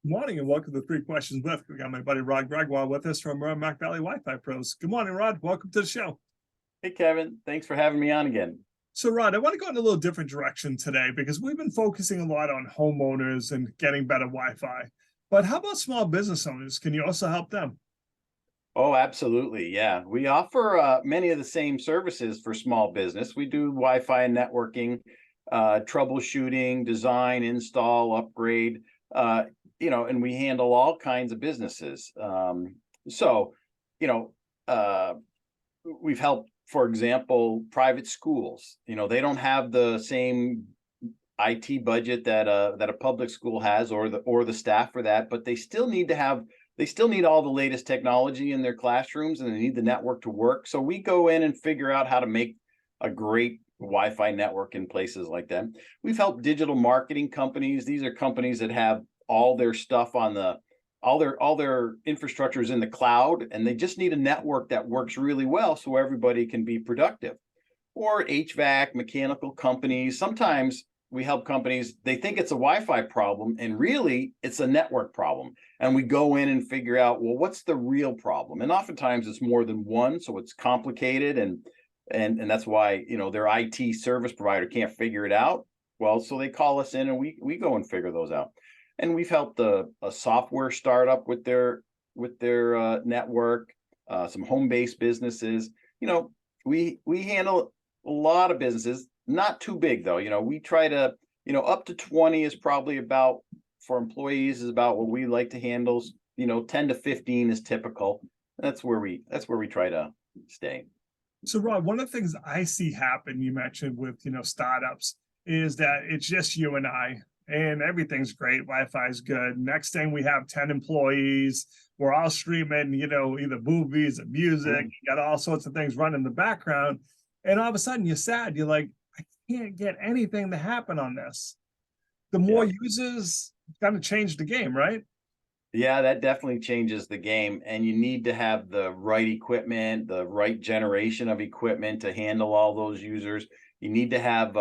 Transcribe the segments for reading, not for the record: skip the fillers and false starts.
Good morning and welcome to Three Questions With. We got my buddy Rod Gregoire with us from Merrimack Valley Wi-Fi Pros. Good morning, Rod. Welcome to the show. Hey, Kevin. Thanks for having me on again. So, Rod, I want to go in a little different direction today because we've been focusing a lot on homeowners and getting better Wi-Fi. But how about small business owners? Can you also help them? Oh, absolutely. Yeah. We offer many of the same services for small business. We do Wi-Fi and networking, troubleshooting, design, install, upgrade, and we handle all kinds of businesses. So, you know, uh, we've helped, for example, private schools. They don't have the same IT budget that a public school has, or the staff for that, but they still need all the latest technology in their classrooms, and they need the network to work. So we go in and figure out how to make a great Wi-Fi network in places like that. We've helped digital marketing companies. These are companies that have all their stuff on all their infrastructure is in the cloud, and they just need a network that works really well so everybody can be productive. Or HVAC, mechanical companies. Sometimes we help companies, they think it's a Wi-Fi problem, and really it's a network problem. And we go in and figure out, well, what's the real problem? And oftentimes it's more than one, so it's complicated, and that's why their IT service provider can't figure it out. Well, so they call us in and we go and figure those out. And we've helped a software startup with their network, some home-based businesses. We handle a lot of businesses, not too big though. We try to, up to 20 is probably about, for employees, is about what we like to handle. 10 to 15 is typical. That's where we try to stay. So, Rod, one of the things I see happen, you mentioned with, startups, is that it's just you and I. And everything's great. Wi-Fi is good. Next thing, we have 10 employees. We're all streaming, either movies or music. You got all sorts of things running in the background. And all of a sudden, you're sad. You're like, I can't get anything to happen on this. The more users, it's going to change the game, right? Yeah, that definitely changes the game. And you need to have the right equipment, the right generation of equipment to handle all those users. You need to have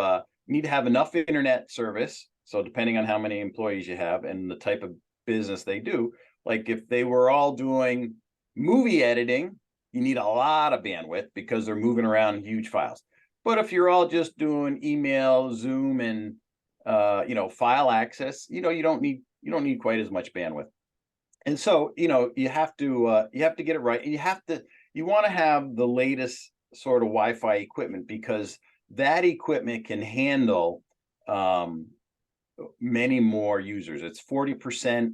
enough internet service. So depending on how many employees you have and the type of business they do, like if they were all doing movie editing, you need a lot of bandwidth because they're moving around huge files. But if you're all just doing email, Zoom, and file access, you don't need quite as much bandwidth. And so you have to get it right, and you want to have the latest sort of Wi-Fi equipment, because that equipment can handle many more users. It's 40%,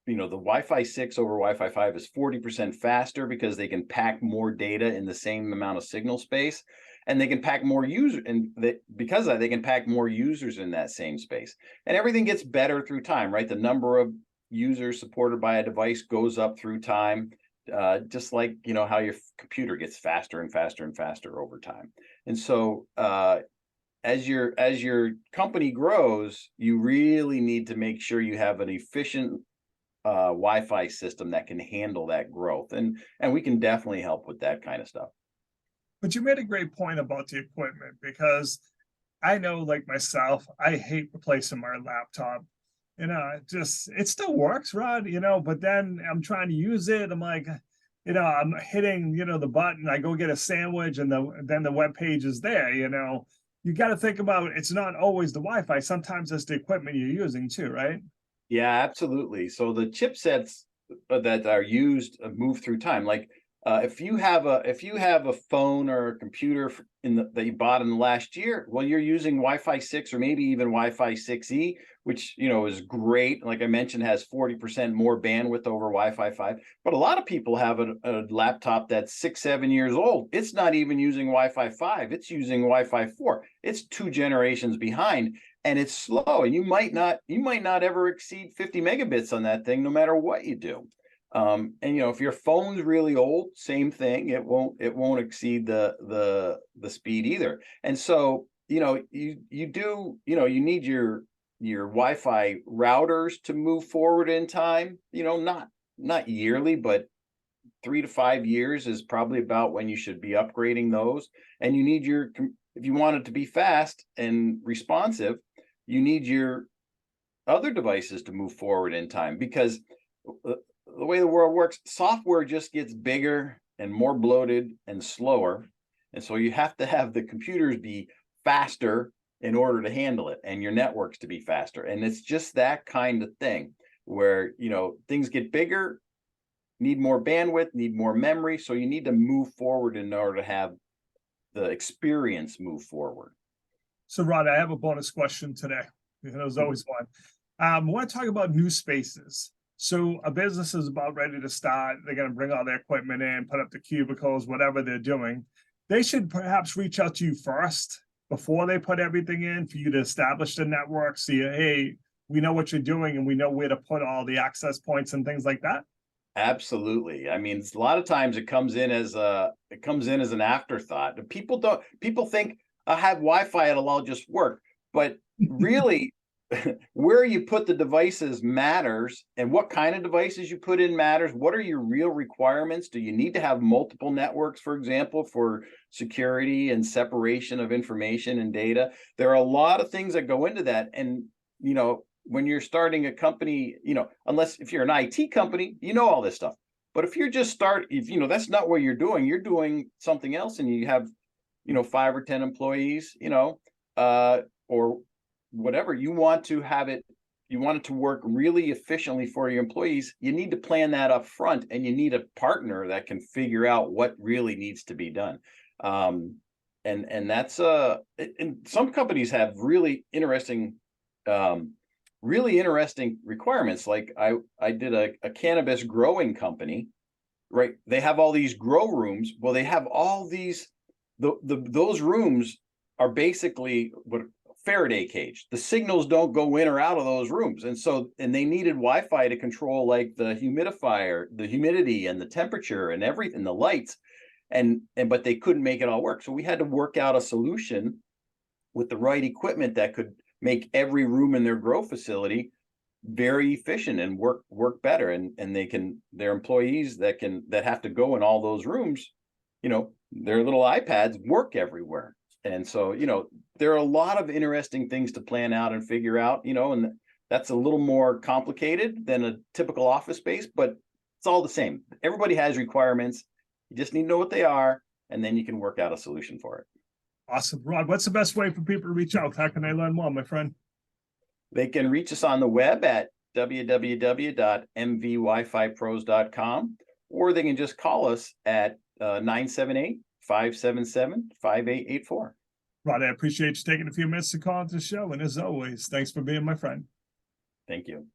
the Wi-Fi 6 over Wi-Fi 5 is 40% faster because they can pack more data in the same amount of signal space, and they can pack more users, and because of that, they can pack more users in that same space. And everything gets better through time, right? The number of users supported by a device goes up through time, just like how your computer gets faster and faster and faster over time. And so as your company grows, you really need to make sure you have an efficient Wi-Fi system that can handle that growth, and we can definitely help with that kind of stuff. But you made a great point about the equipment, because I know, like myself, I hate replacing my laptop. It still works, Rod, but then I'm trying to use it. I'm like, I'm hitting, the button. I go get a sandwich, and then the web page is there. You got to think about, it's not always the Wi-Fi. Sometimes it's the equipment you're using too, right? Yeah, absolutely. So the chipsets that are used move through time. Like if you have a phone or a computer that you bought in the last year, well, you're using Wi-Fi 6 or maybe even Wi-Fi 6E, which is great. Like I mentioned, has 40% more bandwidth over Wi-Fi 5. But a lot of people have a laptop that's 6-7 years old. It's not even using Wi-Fi 5. It's using Wi-Fi 4. It's 2 generations behind, and it's slow. And you might not ever exceed 50 megabits on that thing, no matter what you do. And if your phone's really old, same thing. It won't exceed the speed either. And so you need your Wi-Fi routers to move forward in time. Not yearly, but 3 to 5 years is probably about when you should be upgrading those. And you need if you want it to be fast and responsive, you need your other devices to move forward in time, because the way the world works, software just gets bigger and more bloated and slower. And so you have to have the computers be faster in order to handle it, and your networks to be faster. And it's just that kind of thing where, things get bigger, need more bandwidth, need more memory. So you need to move forward in order to have the experience move forward. So Rod, I have a bonus question today. There's always one. I want to talk about new spaces. So a business is about ready to start. They're going to bring all their equipment in, put up the cubicles, whatever they're doing. They should perhaps reach out to you first before they put everything in, for you to establish the network. See, hey, we know what you're doing and we know where to put all the access points and things like that. Absolutely. I mean, a lot of times it comes in as an afterthought. People think I have Wi-Fi, it'll all just work. But really, where you put the devices matters, and what kind of devices you put in matters. What are your real requirements? Do you need to have multiple networks, for example, for security and separation of information and data? There are a lot of things that go into that. And, when you're starting a company, unless if you're an IT company, all this stuff. But if you're just that's not what you're doing something else, and you have, 5 or 10 employees, or whatever, you want it to work really efficiently for your employees. You need to plan that up front, and you need a partner that can figure out what really needs to be done. And that's and some companies have really interesting requirements. Like I did a cannabis growing company, right? They have all these grow rooms. Well, they have all these, those rooms are basically what Faraday cage. The signals don't go in or out of those rooms. And they needed Wi-Fi to control like the humidifier, the humidity and the temperature and everything, the lights. But they couldn't make it all work. So we had to work out a solution with the right equipment that could make every room in their grow facility very efficient and work better. And their employees that have to go in all those rooms, their little iPads work everywhere. And so, there are a lot of interesting things to plan out and figure out, and that's a little more complicated than a typical office space, but it's all the same. Everybody has requirements. You just need to know what they are, and then you can work out a solution for it. Awesome. Rod, what's the best way for people to reach out? How can they learn more, my friend? They can reach us on the web at www.mvwifipros.com, or they can just call us at 978-577-5884. Rod, I appreciate you taking a few minutes to call into the show. And as always, thanks for being my friend. Thank you.